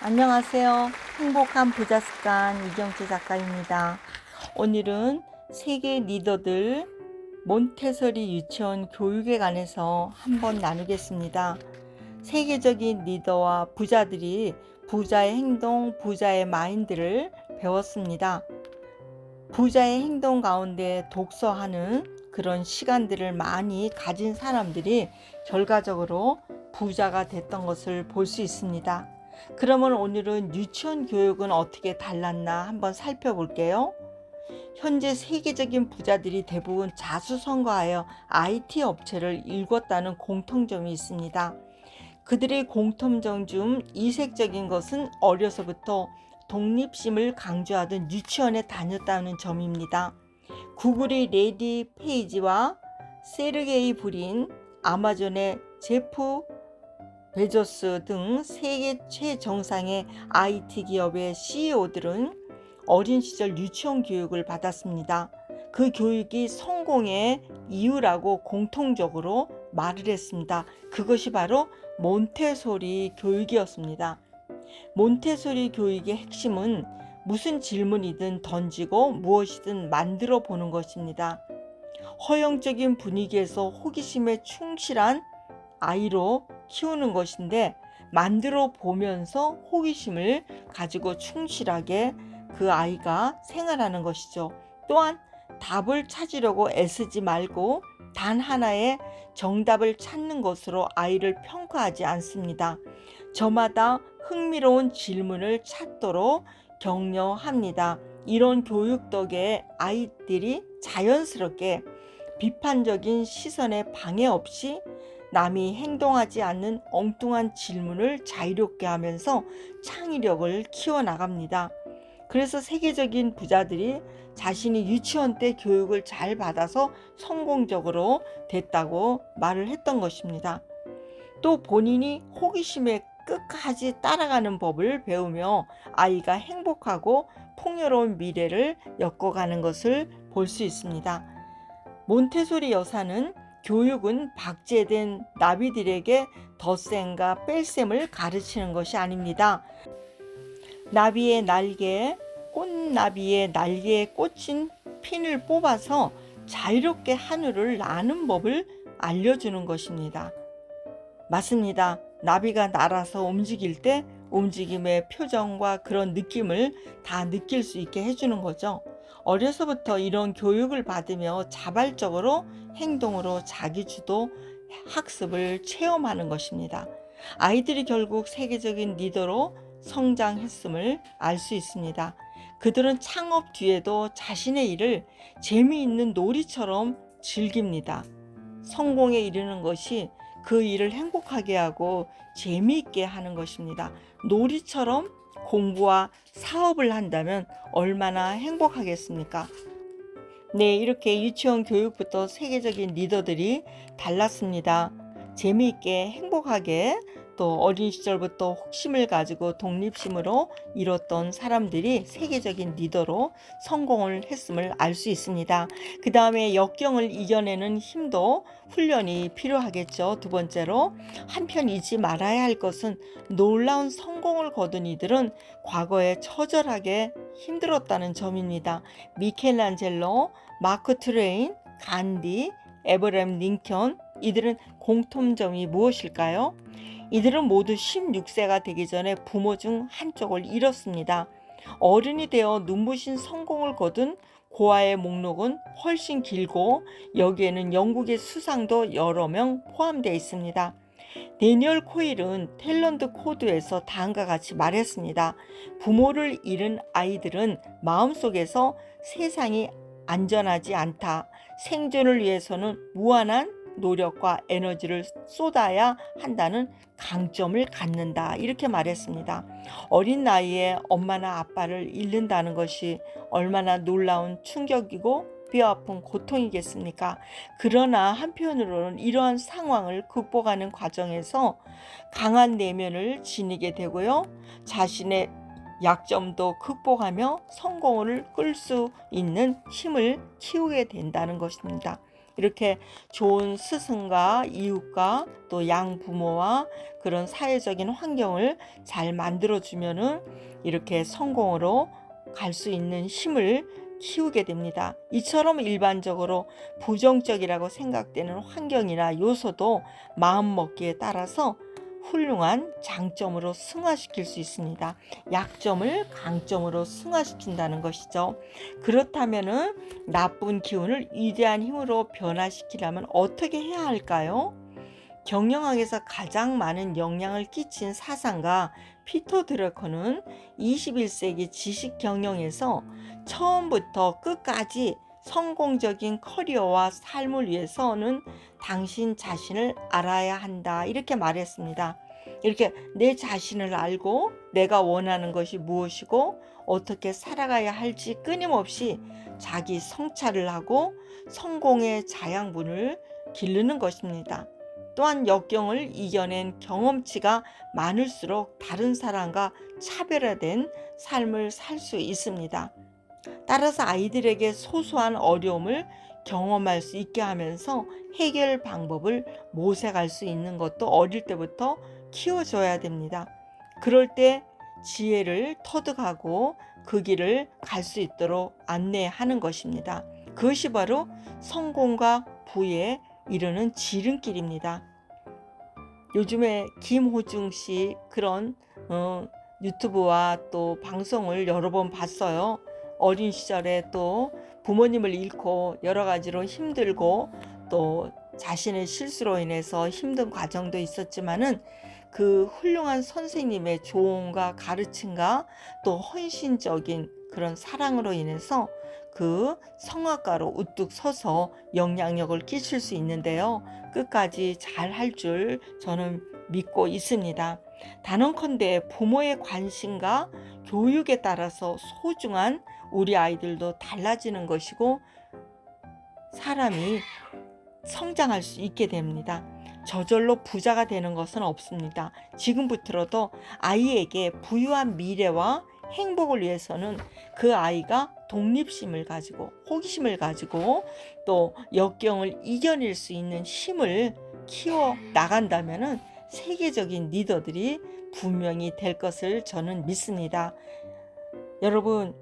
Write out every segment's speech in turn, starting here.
안녕하세요. 행복한 부자 습관 이경채 작가입니다. 오늘은 세계 리더들 몬테소리 유치원 교육에 관해서 한번 나누겠습니다. 세계적인 리더와 부자들이 부자의 행동, 부자의 마인드를 배웠습니다. 부자의 행동 가운데 독서하는 그런 시간들을 많이 가진 사람들이 결과적으로 부자가 됐던 것을 볼 수 있습니다. 그러면 오늘은 유치원 교육은 어떻게 달랐나 한번 살펴볼게요. 현재 세계적인 부자들이 대부분 자수성가하여 IT 업체를 일궜다는 공통점이 있습니다. 그들의 공통점 중 이색적인 것은 어려서부터 독립심을 강조하던 유치원에 다녔다는 점입니다. 구글의 레디 페이지와 세르게이 브린, 아마존의 제프 베조스 등 세계 최정상의 IT 기업의 CEO들은 어린 시절 유치원 교육을 받았습니다. 그 교육이 성공의 이유라고 공통적으로 말을 했습니다. 그것이 바로 몬테소리 교육이었습니다. 몬테소리 교육의 핵심은 무슨 질문이든 던지고 무엇이든 만들어 보는 것입니다. 허용적인 분위기에서 호기심에 충실한 아이로 키우는 것인데, 만들어 보면서 호기심을 가지고 충실하게 그 아이가 생활하는 것이죠. 또한 답을 찾으려고 애쓰지 말고 단 하나의 정답을 찾는 것으로 아이를 평가하지 않습니다. 저마다 흥미로운 질문을 찾도록 격려합니다. 이런 교육 덕에 아이들이 자연스럽게 비판적인 시선에 방해 없이 남이 행동하지 않는 엉뚱한 질문을 자유롭게 하면서 창의력을 키워나갑니다. 그래서 세계적인 부자들이 자신이 유치원 때 교육을 잘 받아서 성공적으로 됐다고 말을 했던 것입니다. 또 본인이 호기심에 끝까지 따라가는 법을 배우며 아이가 행복하고 풍요로운 미래를 엮어가는 것을 볼 수 있습니다. 몬테소리 여사는 교육은 박제된 나비들에게 덧셈과 뺄셈을 가르치는 것이 아닙니다. 나비의 날개에 꽃나비의 날개에 꽂힌 핀을 뽑아서 자유롭게 하늘을 나는 법을 알려주는 것입니다. 맞습니다. 나비가 날아서 움직일 때 움직임의 표정과 그런 느낌을 다 느낄 수 있게 해주는 거죠. 어려서부터 이런 교육을 받으며 자발적으로 행동으로 자기주도 학습을 체험하는 것입니다. 아이들이 결국 세계적인 리더로 성장했음을 알 수 있습니다. 그들은 창업 뒤에도 자신의 일을 재미있는 놀이처럼 즐깁니다. 성공에 이르는 것이 그 일을 행복하게 하고 재미있게 하는 것입니다. 놀이처럼 공부와 사업을 한다면 얼마나 행복하겠습니까? 네, 이렇게 유치원 교육부터 세계적인 리더들이 달랐습니다. 재미있게 행복하게 또 어린 시절부터 호기심을 가지고 독립심으로 이뤘던 사람들이 세계적인 리더로 성공을 했음을 알 수 있습니다. 그 다음에 역경을 이겨내는 힘도 훈련이 필요하겠죠. 두 번째로, 한편 잊지 말아야 할 것은 놀라운 성공을 거둔 이들은 과거에 처절하게 힘들었다는 점입니다. 미켈란젤로, 마크 트웨인, 간디, 에브라임 링컨, 이들은 공통점이 무엇일까요? 이들은 모두 16세가 되기 전에 부모 중 한쪽을 잃었습니다. 어른이 되어 눈부신 성공을 거둔 고아의 목록은 훨씬 길고 여기에는 영국의 수상도 여러 명 포함되어 있습니다. 데니얼 코일은 탤런트 코드에서 다음과 같이 말했습니다. 부모를 잃은 아이들은 마음속에서 세상이 안전하지 않다. 생존을 위해서는 무한한 노력과 에너지를 쏟아야 한다는 강점을 갖는다. 이렇게 말했습니다. 어린 나이에 엄마나 아빠를 잃는다는 것이 얼마나 놀라운 충격이고 뼈아픈 고통이겠습니까? 그러나 한편으로는 이러한 상황을 극복하는 과정에서 강한 내면을 지니게 되고요. 자신의 약점도 극복하며 성공을 끌 수 있는 힘을 키우게 된다는 것입니다. 이렇게 좋은 스승과 이웃과 또 양부모와 그런 사회적인 환경을 잘 만들어주면은 이렇게 성공으로 갈 수 있는 힘을 키우게 됩니다. 이처럼 일반적으로 부정적이라고 생각되는 환경이나 요소도 마음먹기에 따라서 훌륭한 장점으로 승화시킬 수 있습니다. 약점을 강점으로 승화시킨다는 것이죠. 그렇다면은 나쁜 기운을 위대한 힘으로 변화시키려면 어떻게 해야 할까요? 경영학에서 가장 많은 영향을 끼친 사상가 피터 드러커는 21세기 지식 경영에서 처음부터 끝까지 성공적인 커리어와 삶을 위해서는 당신 자신을 알아야 한다 이렇게 말했습니다. 이렇게 내 자신을 알고 내가 원하는 것이 무엇이고 어떻게 살아가야 할지 끊임없이 자기 성찰을 하고 성공의 자양분을 기르는 것입니다. 또한 역경을 이겨낸 경험치가 많을수록 다른 사람과 차별화된 삶을 살 수 있습니다. 따라서 아이들에게 소소한 어려움을 경험할 수 있게 하면서 해결 방법을 모색할 수 있는 것도 어릴 때부터 키워줘야 됩니다. 그럴 때 지혜를 터득하고 그 길을 갈 수 있도록 안내하는 것입니다. 그것이 바로 성공과 부에 이르는 지름길입니다. 요즘에 김호중 씨 그런 유튜브와 또 방송을 여러 번 봤어요. 어린 시절에 또 부모님을 잃고 여러 가지로 힘들고 또 자신의 실수로 인해서 힘든 과정도 있었지만은 그 훌륭한 선생님의 조언과 가르침과 또 헌신적인 그런 사랑으로 인해서 그 성악가로 우뚝 서서 영향력을 끼칠 수 있는데요. 끝까지 잘 할 줄 저는 믿고 있습니다. 단언컨대 부모의 관심과 교육에 따라서 소중한 우리 아이들도 달라지는 것이고 사람이 성장할 수 있게 됩니다. 저절로 부자가 되는 것은 없습니다. 지금부터라도 아이에게 부유한 미래와 행복을 위해서는 그 아이가 독립심을 가지고 호기심을 가지고 또 역경을 이겨낼 수 있는 힘을 키워 나간다면은 세계적인 리더들이 분명히 될 것을 저는 믿습니다. 여러분,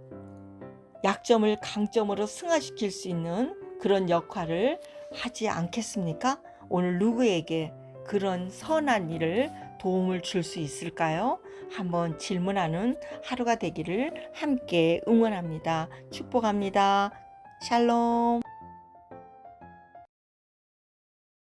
약점을 강점으로 승화시킬 수 있는 그런 역할을 하지 않겠습니까? 오늘 누구에게 그런 선한 일을 도움을 줄 수 있을까요? 한번 질문하는 하루가 되기를 함께 응원합니다. 축복합니다. 샬롬.